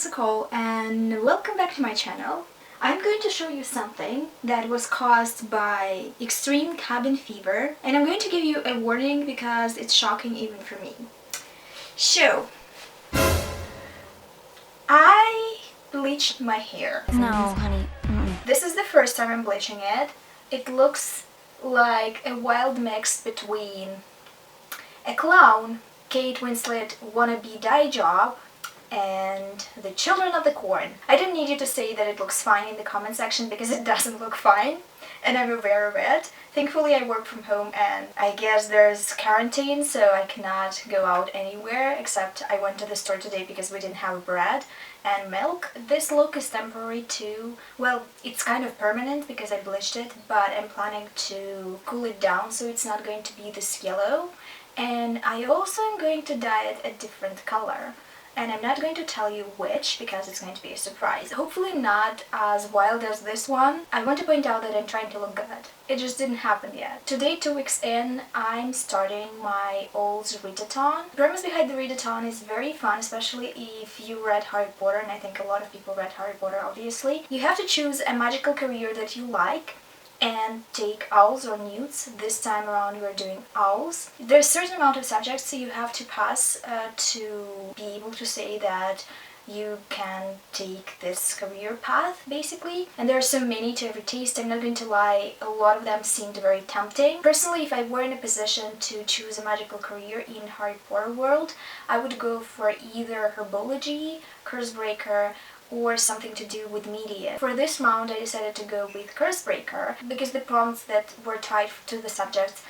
Nicole and welcome back to my channel. I'm going to show you something that was caused by extreme cabin fever, and I'm going to give you a warning because it's shocking even for me. So, I bleached my hair. No, honey. This is the first time I'm bleaching it. It looks like a wild mix between a clown, Kate Winslet wannabe dye job, and the Children of the Corn. I don't need you to say that it looks fine in the comment section because it doesn't look fine, and I'm aware of it. Thankfully I work from home and I guess there's quarantine, so I cannot go out anywhere, except I went to the store today because we didn't have bread and milk. This look is temporary too. Well, it's kind of permanent because I bleached it, but I'm planning to cool it down so it's not going to be this yellow. And I also am going to dye it a different color. And I'm not going to tell you which because it's going to be a surprise. Hopefully not as wild as this one. I want to point out that I'm trying to look good. It just didn't happen yet. Today, 2 weeks in, I'm starting my old read-a-thon. The premise behind the read-a-thon is very fun, especially if you read Harry Potter, and I think a lot of people read Harry Potter obviously. You have to choose a magical career that you like and take owls or newts. This time around we're doing owls. There's a certain amount of subjects you have to pass to be able to say that you can take this career path, basically. And there are so many to every taste. I'm not going to lie, a lot of them seemed very tempting. Personally, if I were in a position to choose a magical career in Harry Potter world, I would go for either herbology, Cursebreaker, or something to do with media. For this round I decided to go with Cursebreaker because the prompts that were tied to the subjects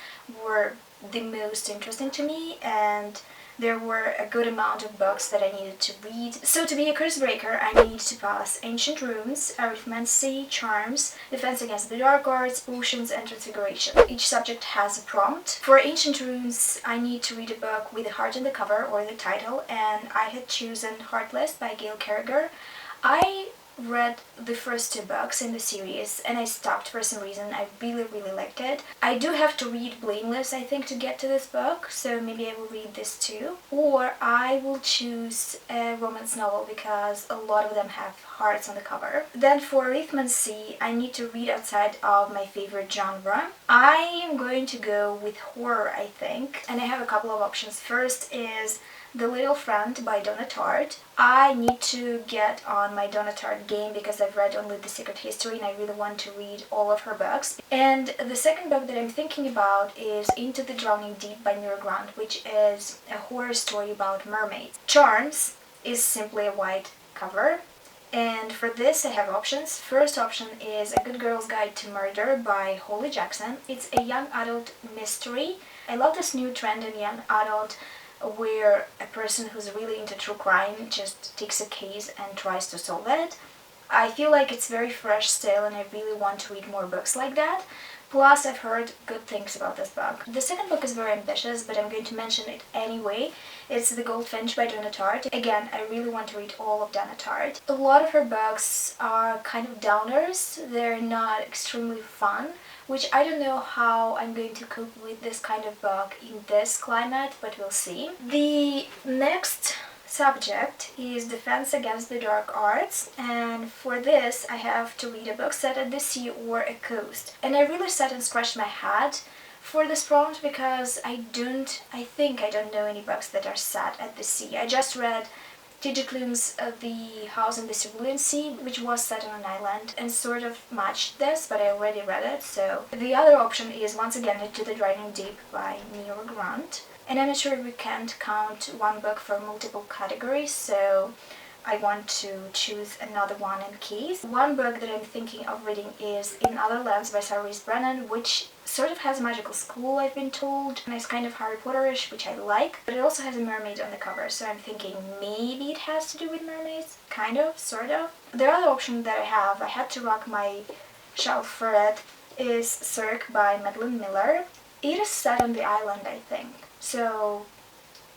were the most interesting to me, and there were a good amount of books that I needed to read. So to be a Cursebreaker I need to pass Ancient Runes, Arithmancy, Charms, Defense Against the Dark Arts, Potions, and Transfiguration. Each subject has a prompt. For Ancient Runes I need to read a book with a heart in the cover or the title, and I had chosen Heartless by 𝕊𝕍𝕋. I read the first 2 books in the series and I stopped for some reason. I really liked it. I do have to read Blameless, I think, to get to this book, so maybe I will read this too. Or I will choose a romance novel because a lot of them have hearts on the cover. Then for Arithmancy, I need to read outside of my favorite genre. I am going to go with horror, I think, and I have a couple of options. First is The Little Friend by Donna Tartt. I need to get on my Donna Tartt game because I've read only The Secret History and I really want to read all of her books. And the second book that I'm thinking about is Into the Drowning Deep by 𝕊𝕆𝕆𝕀𝔸𝕃, which is a horror story about mermaids. Charms is simply a white cover. And for this I have options. First option is A Good Girl's Guide to Murder by Holly Jackson. It's a young adult mystery. I love this new trend in young adult where a person who's really into true crime just takes a case and tries to solve it. I feel like it's very fresh still and I really want to read more books like that. Plus, I've heard good things about this book. The second book is very ambitious, but I'm going to mention it anyway. It's The Goldfinch by Donna Tartt. Again, I really want to read all of Donna Tartt. A lot of her books are kind of downers. They're not extremely fun, which I don't know how I'm going to cope with this kind of book in this climate, but we'll see. The next subject is Defense Against the Dark Arts, and for this I have to read a book set at the sea or a coast. And I really sat and scratched my head for this prompt because I think I don't know any books that are set at the sea. I just read T.J. Klune's The House in the Cerulean Sea, which was set on an island and sort of matched this, but I already read it. So the other option is once again Into the Drowning Deep by 𝕊𝕆𝕆𝕀𝔸𝕃. And I'm not sure we can't count one book for multiple categories, so I want to choose another one in case. One book that I'm thinking of reading is In Other Lands by Sarah Rees Brennan, which sort of has a magical school, I've been told, and it's kind of Harry Potter-ish, which I like, but it also has a mermaid on the cover, so I'm thinking maybe it has to do with mermaids, kind of, sort of. The other option that I had to rock my shelf for it, is Circe by Madeline Miller. It is set on the island, I think. So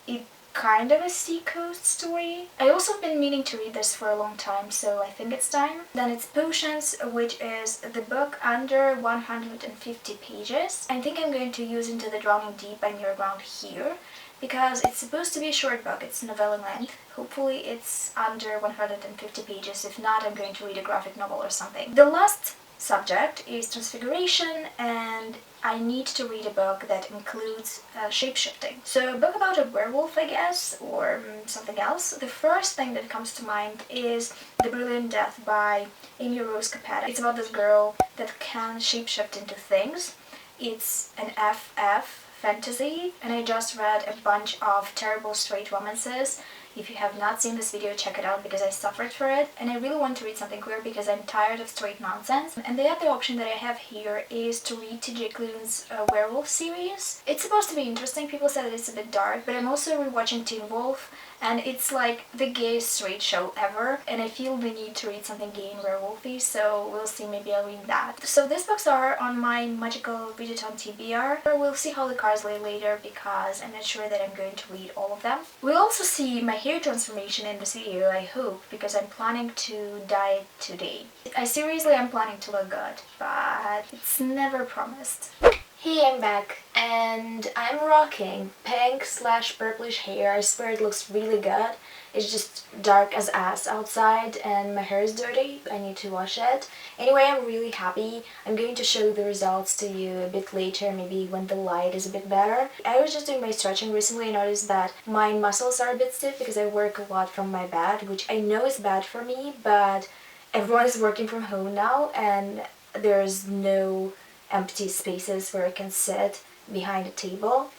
it kind of a seacoast story. I also been meaning to read this for a long time, so I think it's time. Then it's Potions, which is the book under 150 pages. I think I'm going to use Into the Drowning Deep by Nearground here, because it's supposed to be a short book. It's novel in length. Hopefully it's under 150 pages. If not, I'm going to read a graphic novel or something. The last subject is Transfiguration, and I need to read a book that includes shape-shifting. So a book about a werewolf, I guess, or something else. The first thing that comes to mind is The Brilliant Death by Amy Rose Capetta. It's about this girl that can shape-shift into things. It's an FF fantasy, and I just read a bunch of terrible straight romances. If you have not seen this video, check it out because I suffered for it, and I really want to read something queer because I'm tired of straight nonsense. And the other option that I have here is to read T.J. Klune's werewolf series. It's supposed to be interesting. People said that it's a bit dark, but I'm also rewatching Teen Wolf, and it's like the gayest straight show ever, and I feel the need to read something gay and werewolfy, so we'll see, maybe I'll read that. So these books are on my magical Read-a-thon TBR. We'll see how the cards lay later because I'm not sure that I'm going to read all of them. We'll also see my hair transformation in this video, I hope, because I'm planning to dye it today. I seriously am planning to look good, but it's never promised. Hey, I'm back, and I'm rocking pink/purplish hair. I swear it looks really good. It's just dark as ass outside and my hair is dirty. I need to wash it. Anyway, I'm really happy. I'm going to show the results to you a bit later, maybe when the light is a bit better. I was just doing my stretching recently. I noticed that my muscles are a bit stiff because I work a lot from my bed, which I know is bad for me, but everyone is working from home now and there's no empty spaces where I can sit behind a table.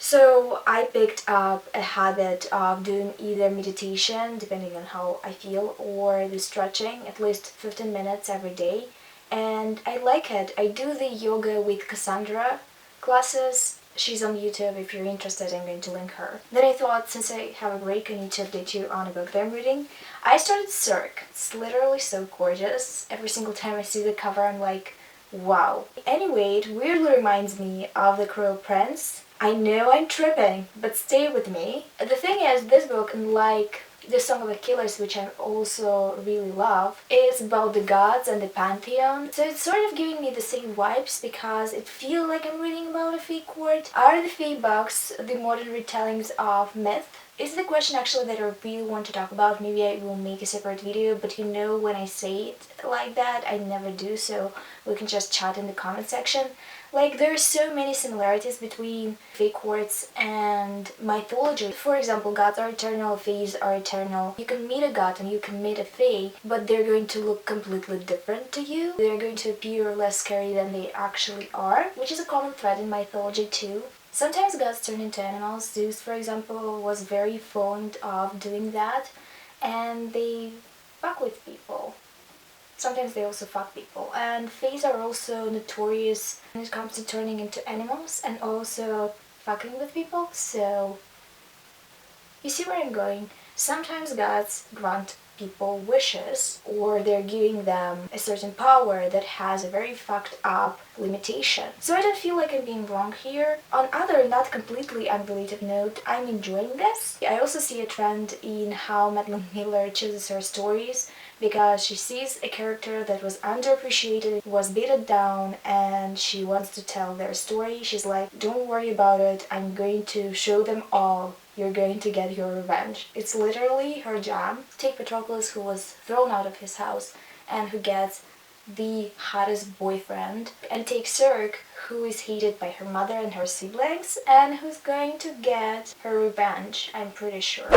So I picked up a habit of doing either meditation, depending on how I feel, or the stretching, at least 15 minutes every day. And I like it. I do the yoga with Cassandra classes. She's on YouTube. If you're interested, I'm going to link her. Then I thought, since I have a break, I need to update you on a book that I'm reading. I started Circe. It's literally so gorgeous. Every single time I see the cover, I'm like, wow. Anyway, it weirdly reminds me of The Cruel Prince. I know I'm tripping, but stay with me. The thing is, this book, unlike The Song of Achilles, which I also really love, is about the gods and the pantheon. So it's sort of giving me the same vibes because it feels like I'm reading about a fey court. Are the fey books the modern retellings of myth? Is the question actually that I really want to talk about. Maybe I will make a separate video, but you know when I say it like that, I never do, so we can just chat in the comment section. Like, there are so many similarities between fey courts and mythology. For example, gods are eternal, fays are eternal. You can meet a god and you can meet a fey, but they're going to look completely different to you. They're going to appear less scary than they actually are, which is a common thread in mythology too. Sometimes gods turn into animals. Zeus, for example, was very fond of doing that, and they fuck with people. Sometimes they also fuck people. And fays are also notorious when it comes to turning into animals and also fucking with people. So, you see where I'm going? Sometimes gods grant people wishes, or they're giving them a certain power that has a very fucked up limitation. So I don't feel like I'm being wrong here. On other, not completely unrelated note, I'm enjoying this. I also see a trend in how Madeline Miller chooses her stories, because she sees a character that was underappreciated, was beaten down, and she wants to tell their story. She's like, don't worry about it, I'm going to show them all. You're going to get your revenge. It's literally her jam. Take Patroclus, who was thrown out of his house and who gets the hottest boyfriend, and take Circe, who is hated by her mother and her siblings and who's going to get her revenge, I'm pretty sure.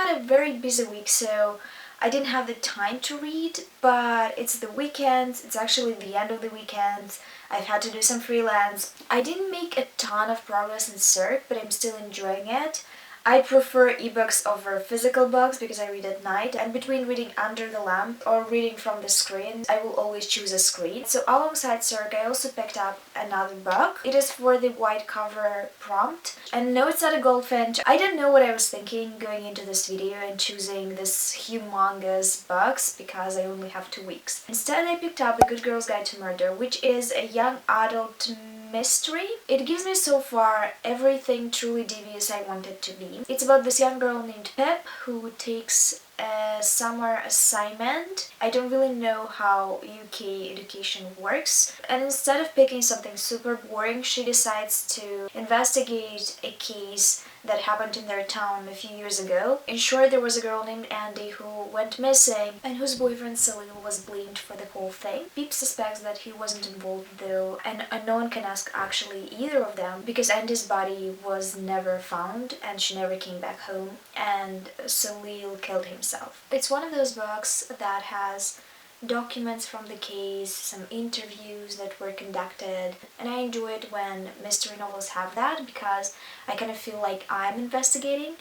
A very busy week, so I didn't have the time to read, but it's the weekend. It's actually the end of the weekend. I've had to do some freelance. I didn't make a ton of progress in Circe, but I'm still enjoying it. I prefer ebooks over physical books because I read at night, and between reading under the lamp or reading from the screen, I will always choose a screen. So alongside Circe, I also picked up another book. It is for the white cover prompt. And no, it's not a goldfinch. I don't know what I was thinking going into this video and choosing this humongous books because I only have 2 weeks. Instead, I picked up A Good Girl's Guide to Murder, which is a young adult mystery. It gives me so far everything truly devious I want it to be. It's about this young girl named Pip who takes a summer assignment. I don't really know how UK education works, and instead of picking something super boring, she decides to investigate a case that happened in their town a few years ago. In short, there was a girl named Nnedi who went missing and whose boyfriend 𝕊𝕆𝕆𝕀𝔸𝕃 was blamed for the whole thing. Pip suspects that he wasn't involved though, and no one can ask actually either of them because Nnedi's body was never found and she never came back home, and 𝕊𝕆𝕆𝕀𝔸𝕃 killed himself. It's one of those books that has documents from the case, some interviews that were conducted, and I enjoy it when mystery novels have that because I kind of feel like I'm investigating.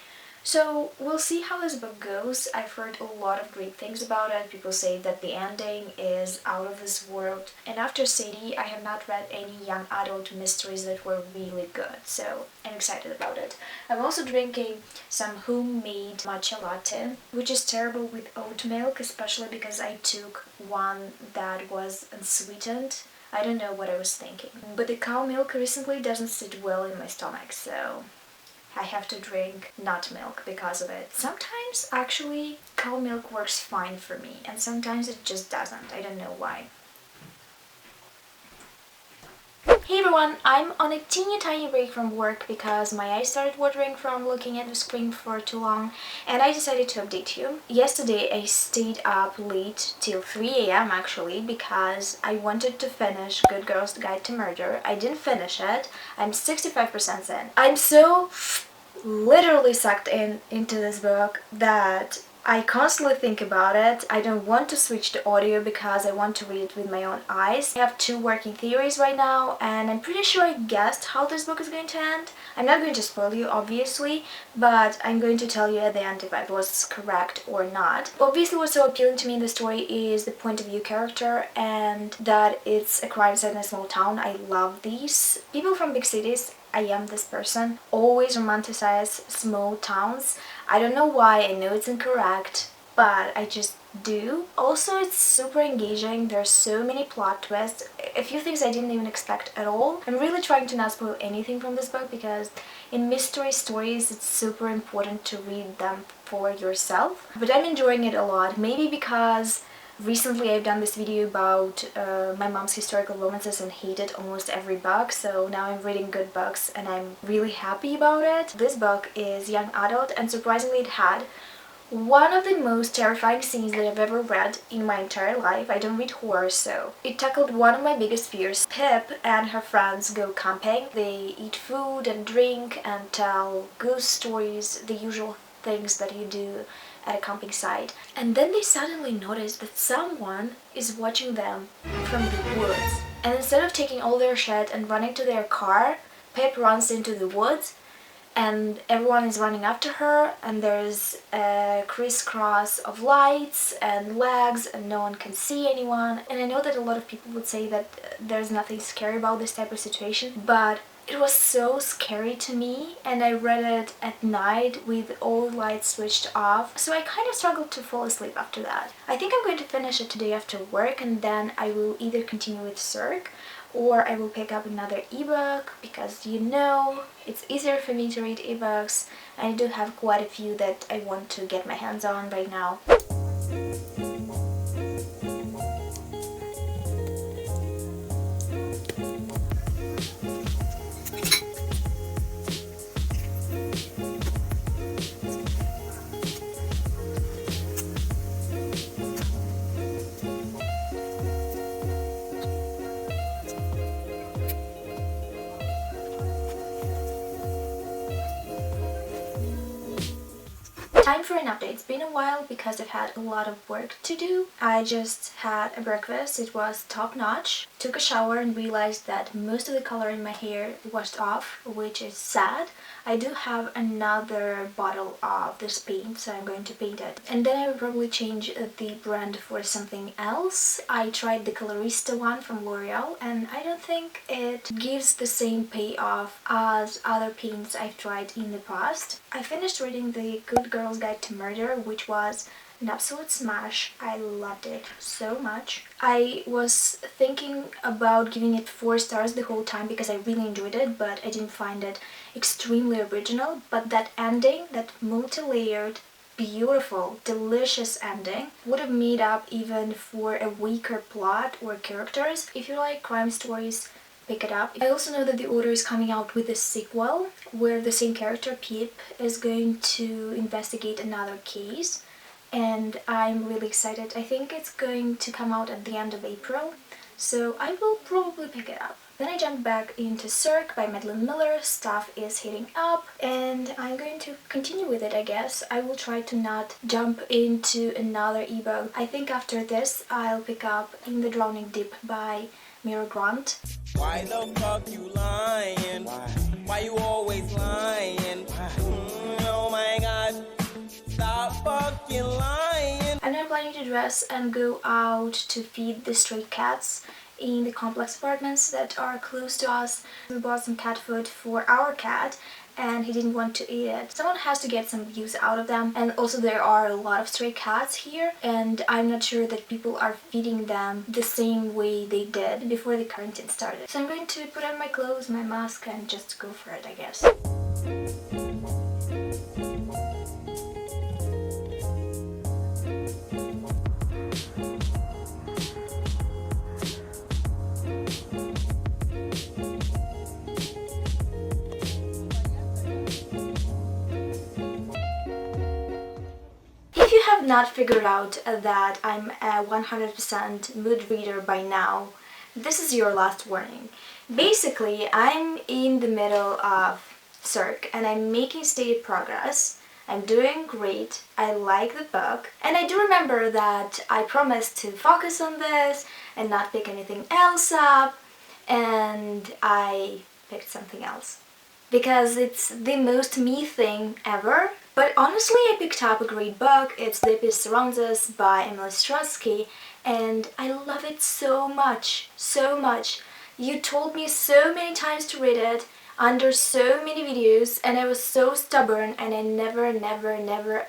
So we'll see how this book goes. I've heard a lot of great things about it. People say that the ending is out of this world. And after Sadie, I have not read any young adult mysteries that were really good. So I'm excited about it. I'm also drinking some homemade matcha latte, which is terrible with oat milk, especially because I took one that was unsweetened. I don't know what I was thinking. But the cow milk recently doesn't sit well in my stomach, so I have to drink nut milk because of it. Sometimes, actually, cow milk works fine for me, and sometimes it just doesn't. I don't know why. Hey everyone, I'm on a teeny tiny break from work because my eyes started watering from looking at the screen for too long, and I decided to update you. Yesterday I stayed up late till 3 a.m. actually because I wanted to finish Good Girl's Guide to Murder. I didn't finish it. I'm 65% in. I'm so literally sucked into this book that I constantly think about it. I don't want to switch to audio because I want to read it with my own eyes. I have 2 working theories right now, and I'm pretty sure I guessed how this book is going to end. I'm not going to spoil you, obviously, but I'm going to tell you at the end if I was correct or not. Obviously, what's so appealing to me in the story is the point of view character and that it's a crime set in a small town. I love these. People from big cities, I am this person, always romanticize small towns. I don't know why, I know it's incorrect, but I just do. Also, it's super engaging. There's so many plot twists, a few things I didn't even expect at all. I'm really trying to not spoil anything from this book because in mystery stories it's super important to read them for yourself. But I'm enjoying it a lot, maybe because recently I've done this video about my mom's historical romances and hated almost every book, so now I'm reading good books and I'm really happy about it. This book is young adult, and surprisingly it had one of the most terrifying scenes that I've ever read in my entire life. I don't read horror, so it tackled one of my biggest fears. Pip and her friends go camping. They eat food and drink and tell ghost stories, the usual things that you do at a camping site. And then they suddenly notice that someone is watching them from the woods. And instead of taking all their shit and running to their car, Pip runs into the woods and everyone is running after her, and there's a crisscross of lights and legs and no one can see anyone. And I know that a lot of people would say that there's nothing scary about this type of situation, but it was so scary to me, and I read it at night with all lights switched off, so I kind of struggled to fall asleep after that. I think I'm going to finish it today after work, and then I will either continue with Circe or I will pick up another ebook because, you know, it's easier for me to read ebooks. I do have quite a few that I want to get my hands on right now. Time for an update. It's been a while because I've had a lot of work to do. I just had a breakfast. It was top notch. Took a shower and realized that most of the color in my hair washed off, which is sad. I do have another bottle of this paint, so I'm going to paint it. And then I will probably change the brand for something else. I tried the Colorista one from L'Oreal and I don't think it gives the same payoff as other paints I've tried in the past. I finished reading the Good Girl's Guide to Murder, which was an absolute smash. I loved it so much. I was thinking about giving it 4 stars the whole time because I really enjoyed it, but I didn't find it extremely original. But that ending, that multi-layered, beautiful, delicious ending would have made up even for a weaker plot or characters. If you like crime stories, pick it up. I also know that the author is coming out with a sequel where the same character, Pip, is going to investigate another case. And I'm really excited. I think it's going to come out at the end of April, so I will probably pick it up. Then I jumped back into Circe by Madeline Miller. Stuff is heating up and I'm going to continue with it, I guess. I will try to not jump into another ebook. I think after this I'll pick up In the Drowning Deep by Mira Grant. Why the fuck you lying? Why you always lying? Oh my god. Stop fucking lying. I'm now planning to dress and go out to feed the stray cats in the complex apartments that are close to us. We bought some cat food for our cat and he didn't want to eat it. Someone has to get some use out of them, and also there are a lot of stray cats here and I'm not sure that people are feeding them the same way they did before the quarantine started. So I'm going to put on my clothes, my mask, and just go for it, I guess. If you have not figured out that I'm a 100% mood reader by now, this is your last warning. Basically, I'm in the middle of Circe and I'm making steady progress. I'm doing great, I like the book, and I do remember that I promised to focus on this and not pick anything else up, and I picked something else. Because it's the most me thing ever. But honestly, I picked up a great book. It's The Peace Surrounds Us by Emily Skrutskie, and I love it so much, so much. You told me so many times to read it, under so many videos, and I was so stubborn and I never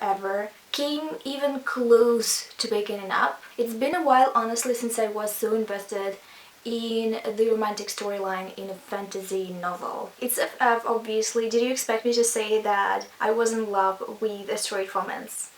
ever came even close to picking it up. It's been a while, honestly, since I was so invested in the romantic storyline in a fantasy novel. It's FF, obviously. Did you expect me to say that I was in love with a straight romance?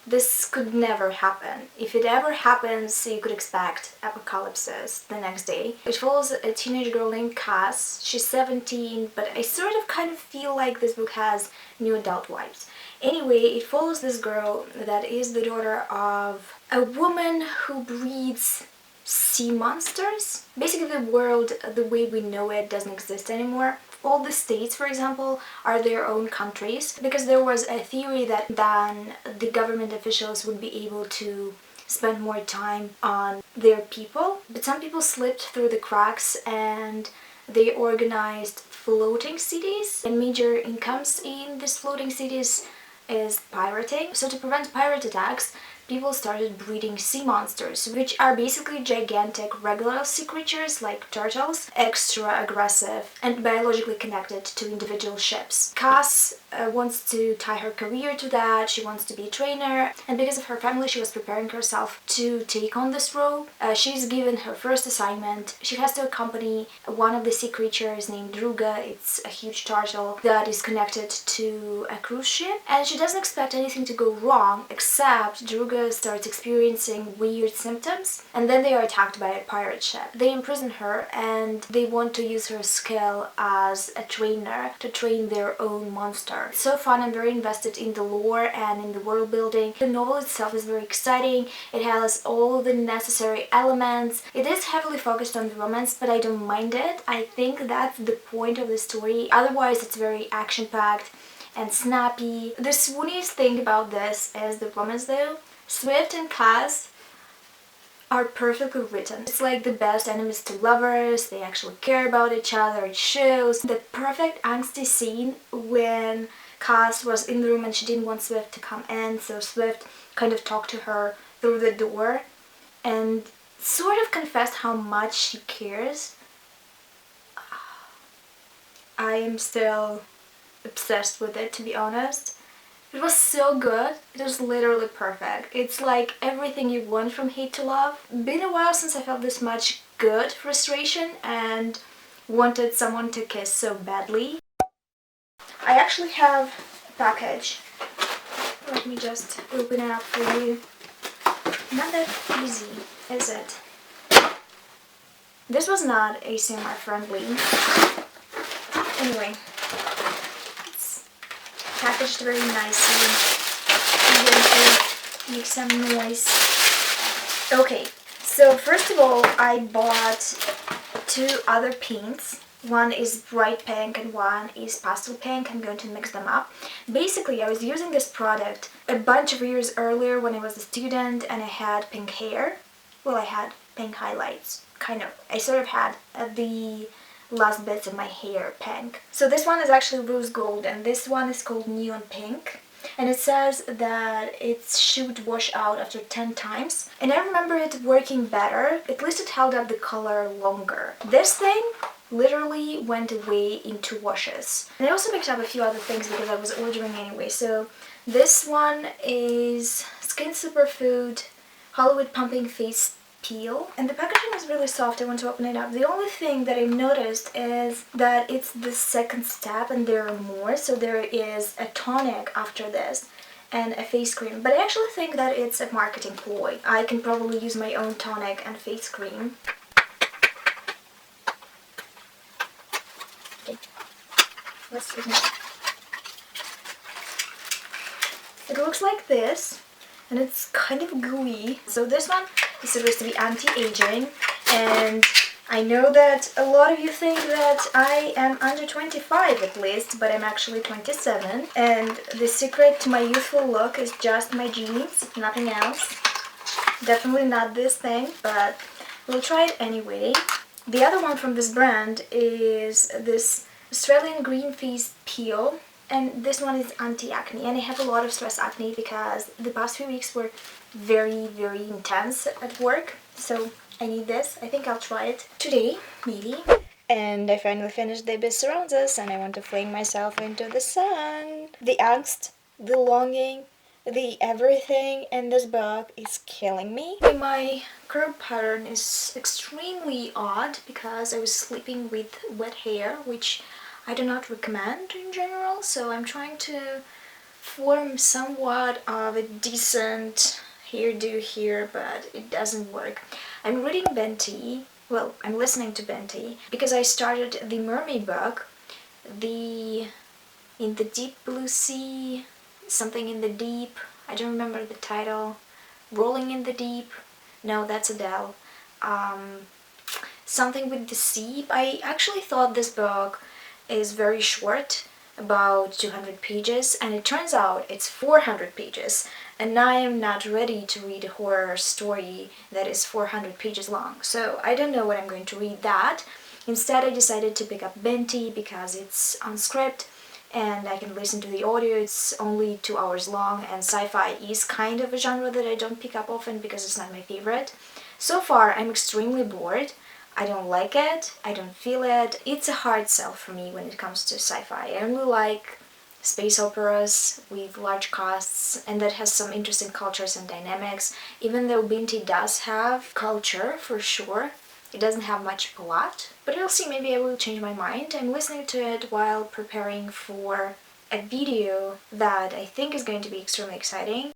This could never happen. If it ever happens, you could expect apocalypses the next day. It follows a teenage girl named Cass. She's 17, but I sort of kind of feel like this book has new adult vibes. Anyway, it follows this girl that is the daughter of a woman who breeds sea monsters. Basically, the world, the way we know it, doesn't exist anymore. All the states, for example, are their own countries, because there was a theory that then the government officials would be able to spend more time on their people. But some people slipped through the cracks and they organized floating cities, and major incomes in these floating cities is pirating. So to prevent pirate attacks, people started breeding sea monsters, which are basically gigantic regular sea creatures like turtles, extra aggressive and biologically connected to individual ships. Cass wants to tie her career to that. She wants to be a trainer, and because of her family she was preparing herself to take on this role. She's given her first assignment. She has to accompany one of the sea creatures named Druga. It's a huge turtle that is connected to a cruise ship, and she doesn't expect anything to go wrong, except Druga starts experiencing weird symptoms, and then they are attacked by a pirate ship. They imprison her and they want to use her skill as a trainer to train their own monster. It's so fun. I'm very invested in the lore and in the world building. The novel itself is very exciting. It has all the necessary elements. It is heavily focused on the romance, but I don't mind it. I think that's the point of the story. Otherwise, it's very action-packed. and snappy. The swooniest thing about this is the romance though. Swift and Kaz are perfectly written. It's like the best enemies to lovers, they actually care about each other, it shows. The perfect angsty scene when Kaz was in the room and she didn't want Swift to come in, so Swift kind of talked to her through the door and sort of confessed how much she cares. I am still obsessed with it, to be honest. It was so good. It was literally perfect. It's like everything you want from hate to love. Been a while since I felt this much good frustration and wanted someone to kiss so badly. I actually have a package. Let me just open it up for you. Not that easy, is it? This was not ASMR friendly. Anyway, it's packaged very nicely. I'm going to make some noise. Okay, so first of all, I bought two other paints. One is bright pink and one is pastel pink. I'm going to mix them up. Basically, I was using this product a bunch of years earlier when I was a student and I had pink hair. Well, I had pink highlights, kind of. I sort of had the last bits of my hair pink. So this one is actually rose gold and this one is called neon pink. And it says that it should wash out after 10 times. And I remember it working better. At least it held up the color longer. This thing literally went away in 2 washes. And I also picked up a few other things because I was ordering anyway. So this one is Skin Superfood Hollywood Pumping Face Peel. And the packaging is really soft. I want to open it up. The only thing that I've noticed is that it's the second step and there are more. So there is a tonic after this and a face cream. But I actually think that it's a marketing ploy. I can probably use my own tonic and face cream. Let's see. It looks like this and it's kind of gooey. So this one is supposed to be anti-aging and I know that a lot of you think that I am under 25 at least, but I'm actually 27 and the secret to my youthful look is just my jeans, nothing else. Definitely not this thing, but we'll try it anyway. The other one from this brand is this Australian Green Face Peel, and this one is anti-acne, and I have a lot of stress acne because the past few weeks were very intense at work, so I need this. I think I'll try it today, maybe. And I finally finished The Abyss Surrounds Us and I want to fling myself into the sun. The angst, the longing, the everything in this book is killing me. My curl pattern is extremely odd because I was sleeping with wet hair, which I do not recommend in general, so I'm trying to form somewhat of a decent hairdo here, but it doesn't work. I'm reading Binti, well, I'm listening to Binti, because I started the mermaid book, In the Deep Blue Sea, something in the deep, I don't remember the title, Rolling in the Deep, no, that's Adele, something with the sea. I actually thought this book is very short, about 200 pages, and it turns out it's 400 pages, and I am not ready to read a horror story that is 400 pages long, so I don't know when I'm going to read that. Instead, I decided to pick up Binti because it's on Scribd and I can listen to the audio. It's only 2 hours long, and sci-fi is kind of a genre that I don't pick up often because it's not my favorite. So far, I'm extremely bored. I don't like it, I don't feel it. It's a hard sell for me when it comes to sci-fi. I only like space operas with large casts and that has some interesting cultures and dynamics. Even though Binti does have culture for sure, it doesn't have much plot. But I'll see, maybe I will change my mind. I'm listening to it while preparing for a video that I think is going to be extremely exciting.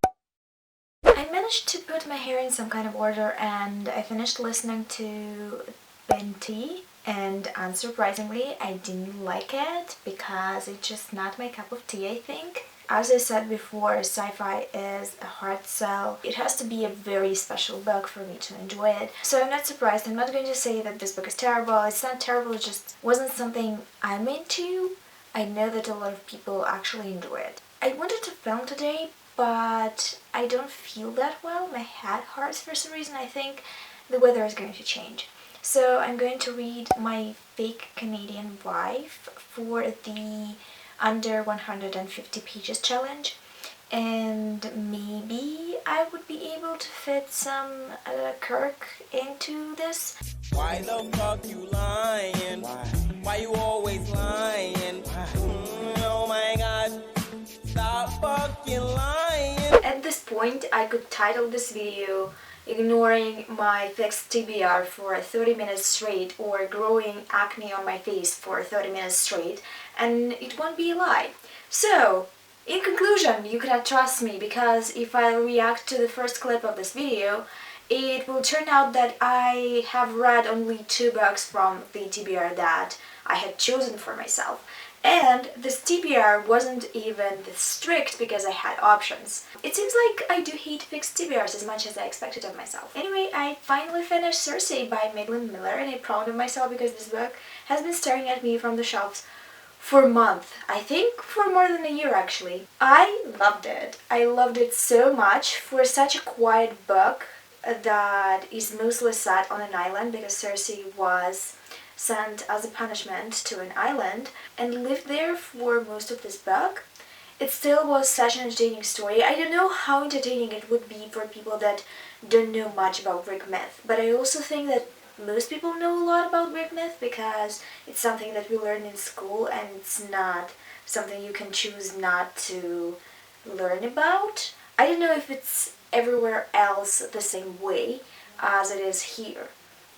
I managed to put my hair in some kind of order and I finished listening to Binti, and unsurprisingly I didn't like it because it's just not my cup of tea, I think. As I said before, sci-fi is a hard sell. It has to be a very special book for me to enjoy it. So I'm not surprised. I'm not going to say that this book is terrible. It's not terrible, it just wasn't something I'm into. I know that a lot of people actually enjoy it. I wanted to film today, but I don't feel that well. My head hurts for some reason. I think the weather is going to change. So I'm going to read my fake Canadian wife for the under 150 pages challenge, and maybe I would be able to fit some Kirk into this. Why the fuck you lying? Why you always lying? Oh my god, stop fucking lying. At this point, I could title this video ignoring my fixed TBR for 30 minutes straight or growing acne on my face for 30 minutes straight, and it won't be a lie. So, in conclusion, you cannot trust me because if I react to the first clip of this video, it will turn out that I have read only 2 books from the TBR that I had chosen for myself. And this TBR wasn't even this strict because I had options. It seems like I do hate fixed TBRs as much as I expected of myself. Anyway, I finally finished Circe by Madeline Miller, and I'm proud of myself because this book has been staring at me from the shelves for a month. I think for more than a year actually. I loved it. I loved it so much for such a quiet book that is mostly set on an island because Circe was sent as a punishment to an island and lived there for most of this book. It still was such an entertaining story. I don't know how entertaining it would be for people that don't know much about Greek myth, but I also think that most people know a lot about Greek myth because it's something that we learn in school and it's not something you can choose not to learn about. I don't know if it's everywhere else the same way as it is here,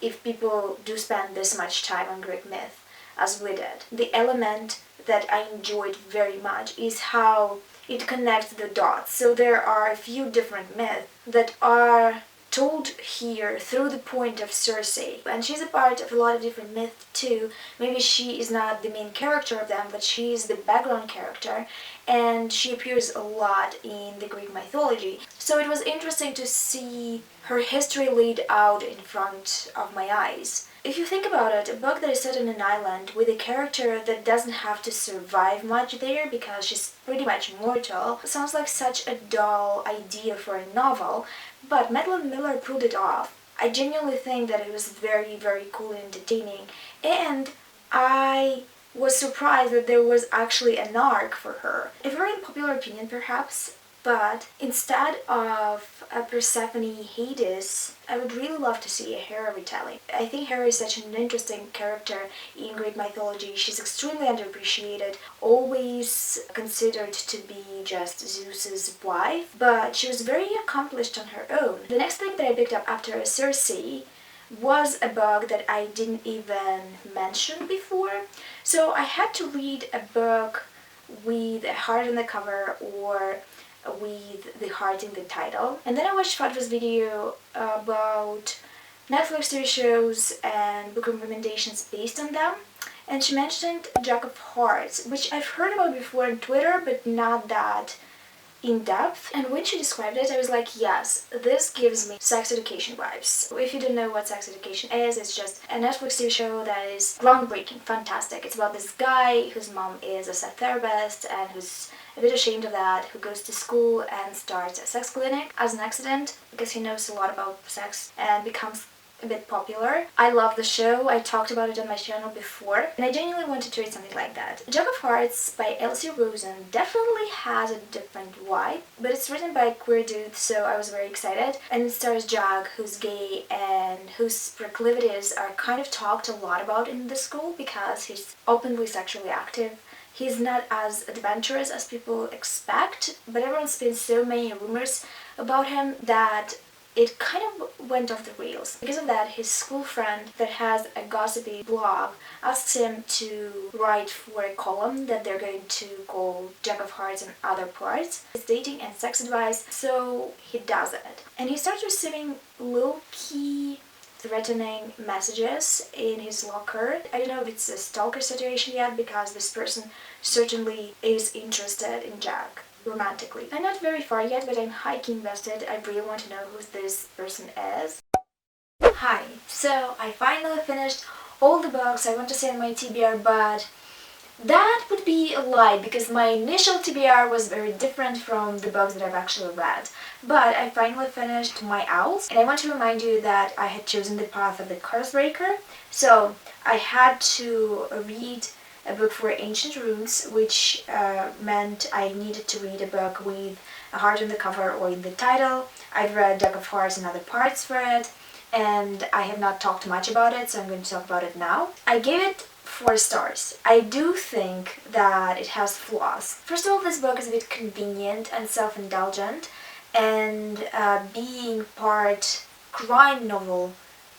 if people do spend this much time on Greek myth as we did. The element that I enjoyed very much is how it connects the dots. So there are a few different myths that are told here through the point of Circe, and she's a part of a lot of different myths too. Maybe she is not the main character of them, but she is the background character, and she appears a lot in the Greek mythology. So it was interesting to see her history laid out in front of my eyes. If you think about it, a book that is set on an island with a character that doesn't have to survive much there because she's pretty much mortal sounds like such a dull idea for a novel, but Madeline Miller pulled it off. I genuinely think that it was very, very cool and entertaining, and I was surprised that there was actually an arc for her. A very unpopular opinion perhaps, but instead of a Persephone Hades, I would really love to see a Hera retelling. I think Hera is such an interesting character in Greek mythology. She's extremely underappreciated, always considered to be just Zeus's wife, but she was very accomplished on her own. The next thing that I picked up after Circe was a book that I didn't even mention before. So I had to read a book with a heart on the cover or with the heart in the title. And then I watched Fatwa's video about Netflix TV shows and book recommendations based on them. And she mentioned Jack of Hearts, which I've heard about before on Twitter, but not that in depth. And when she described it, I was like, yes, this gives me sex education vibes. If you don't know what sex education is, it's just a Netflix TV show that is groundbreaking, fantastic. It's about this guy whose mom is a sex therapist and who's a bit ashamed of that, who goes to school and starts a sex clinic as an accident because he knows a lot about sex and becomes a bit popular. I love the show. I talked about it on my channel before, and I genuinely wanted to read something like that. Jack of Hearts by Rosen definitely has a different vibe, but it's written by a queer dude, so I was very excited. And it stars Jack, who's gay and whose proclivities are kind of talked a lot about in the school because he's openly sexually active. He's not as adventurous as people expect, but everyone spins so many rumors about him that it kind of went off the rails. Because of that, his school friend that has a gossipy blog asks him to write for a column that they're going to call Jack of Hearts and Other Parts. It's dating and sex advice, so he does it. And he starts receiving low-key threatening messages in his locker. I don't know if it's a stalker situation yet because this person certainly is interested in Jack romantically. I'm not very far yet, but I'm highly invested. I really want to know who this person is. Hi, so I finally finished all the books I want to say on my TBR, but That would be a lie, because my initial TBR was very different from the books that I've actually read. But I finally finished my owls, and I want to remind you that I had chosen the path of the curse breaker. So I had to read a book for ancient runes, which meant I needed to read a book with a heart on the cover or in the title. I've read Deck of Hearts and other parts for it, and I have not talked much about it, so I'm going to talk about it now. I gave it 4 stars. I do think that it has flaws. First of all, this book is a bit convenient and self-indulgent, and being part crime novel,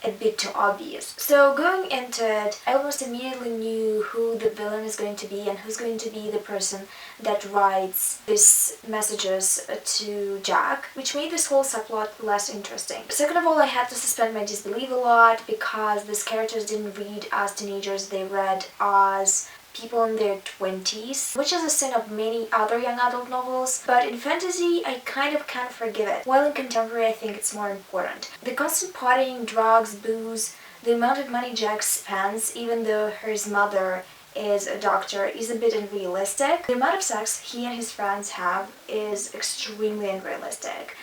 a bit too obvious. So going into it, I almost immediately knew who the villain is going to be and who's going to be the person that writes these messages to Jack, which made this whole subplot less interesting. Second of all, I had to suspend my disbelief a lot because these characters didn't read as teenagers, they read as people in their 20s, which is a sin of many other young adult novels, but in fantasy I kind of can't forgive it, while in contemporary I think it's more important. The constant partying, drugs, booze, the amount of money Jack spends, even though his mother is a doctor, is a bit unrealistic. The amount of sex he and his friends have is extremely unrealistic.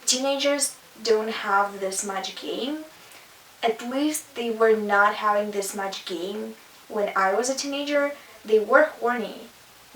Teenagers don't have this much game. At least they were not having this much game when I was a teenager. They were horny.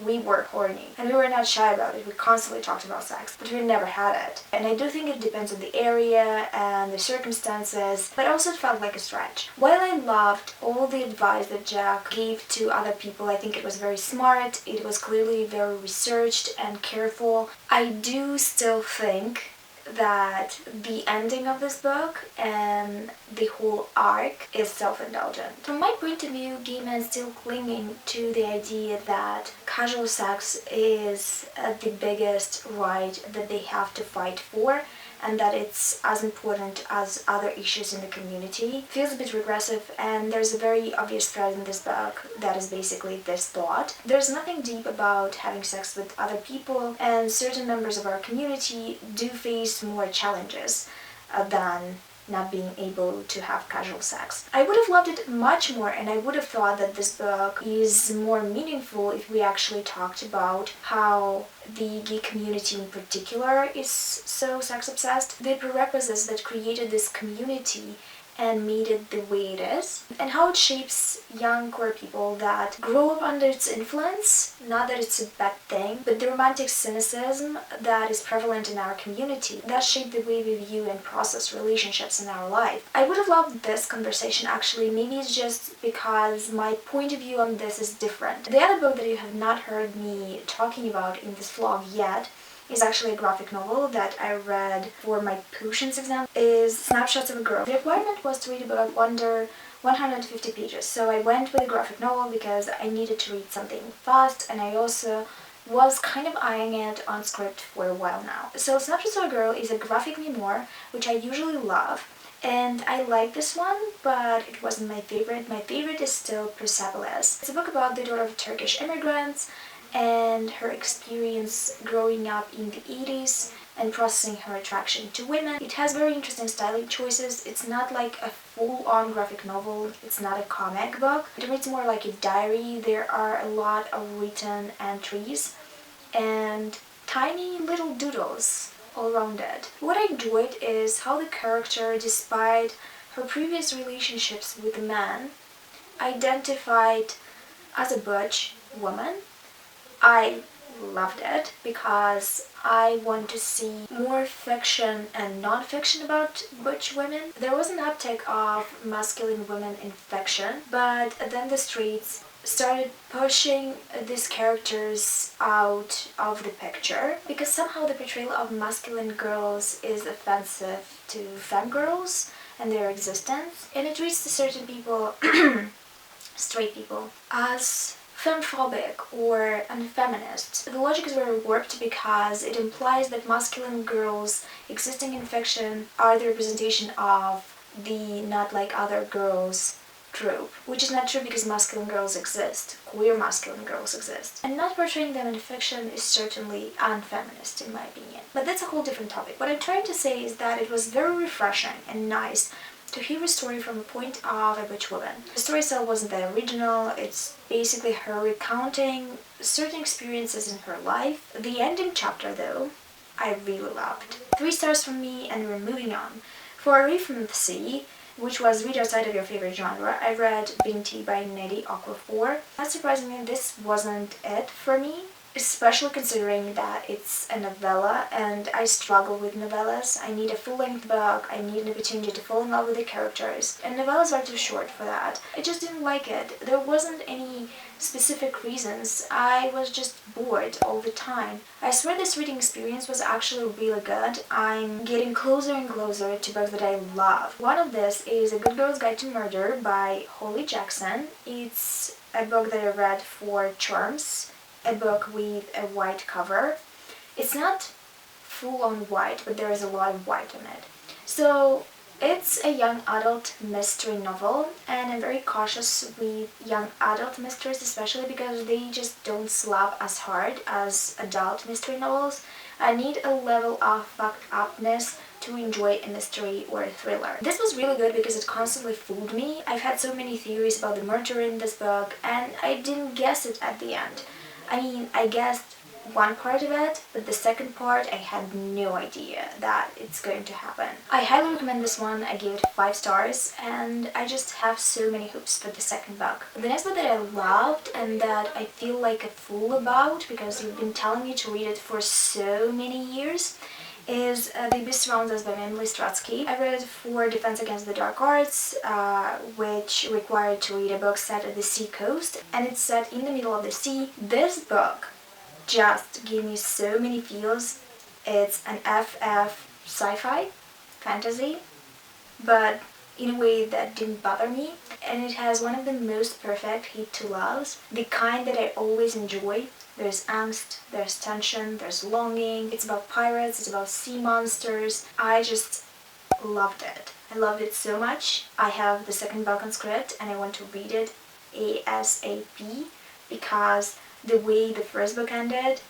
We were horny. And we were not shy about it. We constantly talked about sex, but we never had it. And I do think it depends on the area and the circumstances, but also it felt like a stretch. While I loved all the advice that Jack gave to other people, I think it was very smart, it was clearly very researched and careful, I do still think that the ending of this book and the whole arc is self-indulgent. From my point of view, gay men still clinging to the idea that casual sex is the biggest right that they have to fight for, and that it's as important as other issues in the community, feels a bit regressive, and there's a very obvious thread in this book that is basically this thought. There's nothing deep about having sex with other people, and certain members of our community do face more challenges than not being able to have casual sex. I would have loved it much more, and I would have thought that this book is more meaningful if we actually talked about how the gay community in particular is so sex-obsessed, the prerequisites that created this community and made it the way it is, and how it shapes young queer people that grow up under its influence. Not that it's a bad thing, but the romantic cynicism that is prevalent in our community that shaped the way we view and process relationships in our life. I would have loved this conversation actually. Maybe it's just because my point of view on this is different. The other book that you have not heard me talking about in this vlog yet is actually a graphic novel that I read for my potions exam, is Snapshots of a Girl. The requirement was to read a book under 150 pages, so I went with a graphic novel because I needed to read something fast, and I also was kind of eyeing it on Scribd for a while now. So Snapshots of a Girl is a graphic memoir, which I usually love, and I like this one, but it wasn't my favorite. My favorite is still Persepolis. It's a book about the daughter of Turkish immigrants and her experience growing up in the 80s and processing her attraction to women. It has very interesting styling choices. It's not like a full-on graphic novel, it's not a comic book. It reads more like a diary. There are a lot of written entries and tiny little doodles all around it. What I enjoyed is how the character, despite her previous relationships with men, identified as a butch woman. I loved it because I want to see more fiction and non-fiction about butch women. There was an uptick of masculine women in fiction, but then the streets started pushing these characters out of the picture because somehow the portrayal of masculine girls is offensive to femme-girls and their existence, and it reads to certain people, straight people, as femme-phobic or unfeminist. The logic is very warped because it implies that masculine girls existing in fiction are the representation of the not like other girls trope, which is not true because masculine girls exist, queer masculine girls exist. And not portraying them in fiction is certainly unfeminist in my opinion. But that's a whole different topic. What I'm trying to say is that it was very refreshing and nice to hear a story from the point of a butch woman. The story itself wasn't that original, it's basically her recounting certain experiences in her life. The ending chapter, though, I really loved. 3 stars from me, and we're moving on. For a Read from the Sea, which was read outside of your favorite genre, I read Binti by Nnedi, Okorafor. Not surprisingly, this wasn't it for me, especially considering that it's a novella and I struggle with novellas. I need a full-length book, I need an opportunity to fall in love with the characters, and novellas are too short for that. I just didn't like it. There wasn't any specific reasons, I was just bored all the time. I swear this reading experience was actually really good. I'm getting closer and closer to books that I love. One of this is A Good Girl's Guide to Murder by Holly Jackson. It's a book that I read for Charms, a book with a white cover. It's not full-on white, but there is a lot of white on it. So it's a young adult mystery novel, and I'm very cautious with young adult mysteries, especially because they just don't slap as hard as adult mystery novels. I need a level of fucked upness to enjoy a mystery or a thriller. This was really good because it constantly fooled me. I've had so many theories about the murder in this book, and I didn't guess it at the end. I mean, I guessed one part of it, but the second part I had no idea that it's going to happen. I highly recommend this one. I gave it 5 stars, and I just have so many hopes for the second book. The next book that I loved and that I feel like a fool about because you've been telling me to read it for so many years is The Abyss Surrounds Us by Skrutskie. I read it for Defense Against the Dark Arts, which required to read a book set at the sea coast, and it's set in the middle of the sea. This book just gave me so many feels. It's an FF sci-fi fantasy, but in a way that didn't bother me, and it has one of the most perfect hit to loves, the kind that I always enjoy. There's angst, there's tension, there's longing, it's about pirates, it's about sea monsters. I just loved it. I loved it so much. I have the second book on Scribd and I want to read it ASAP because the way the first book ended,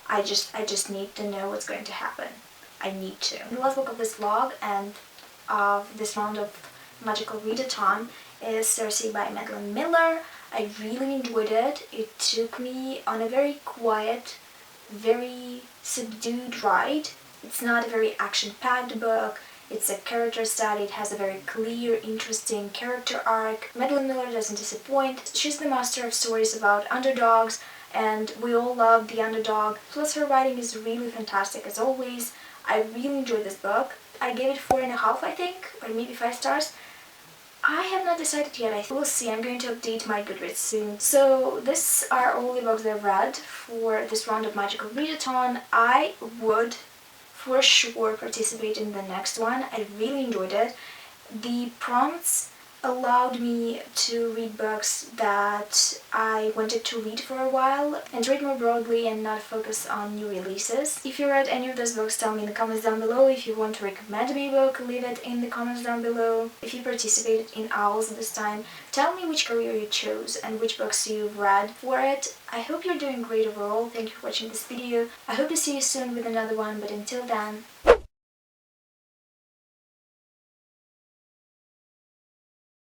I just need to know what's going to happen. I need to. The last book of this vlog and of this round of magical read-a-thon is Circe by Madeline Miller. I really enjoyed it. It took me on a very quiet, very subdued ride. It's not a very action-packed book. It's a character study. It has a very clear, interesting character arc. Madeline Miller doesn't disappoint. She's the master of stories about underdogs, and we all love the underdog. Plus her writing is really fantastic as always. I really enjoyed this book. I gave it 4.5, I think, or maybe 5 stars. I have not decided yet. I will see. I'm going to update my Goodreads soon. So these are all the books I've read for this round of magical read-a-thon. I would for sure participate in the next one. I really enjoyed it. The prompts allowed me to read books that I wanted to read for a while and read more broadly and not focus on new releases. If you read any of those books, tell me in the comments down below. If you want to recommend me a book, leave it in the comments down below. If you participated in OWLs this time, tell me which career you chose and which books you've read for it. I hope you're doing great overall. Thank you for watching this video. I hope to see you soon with another one, but until then,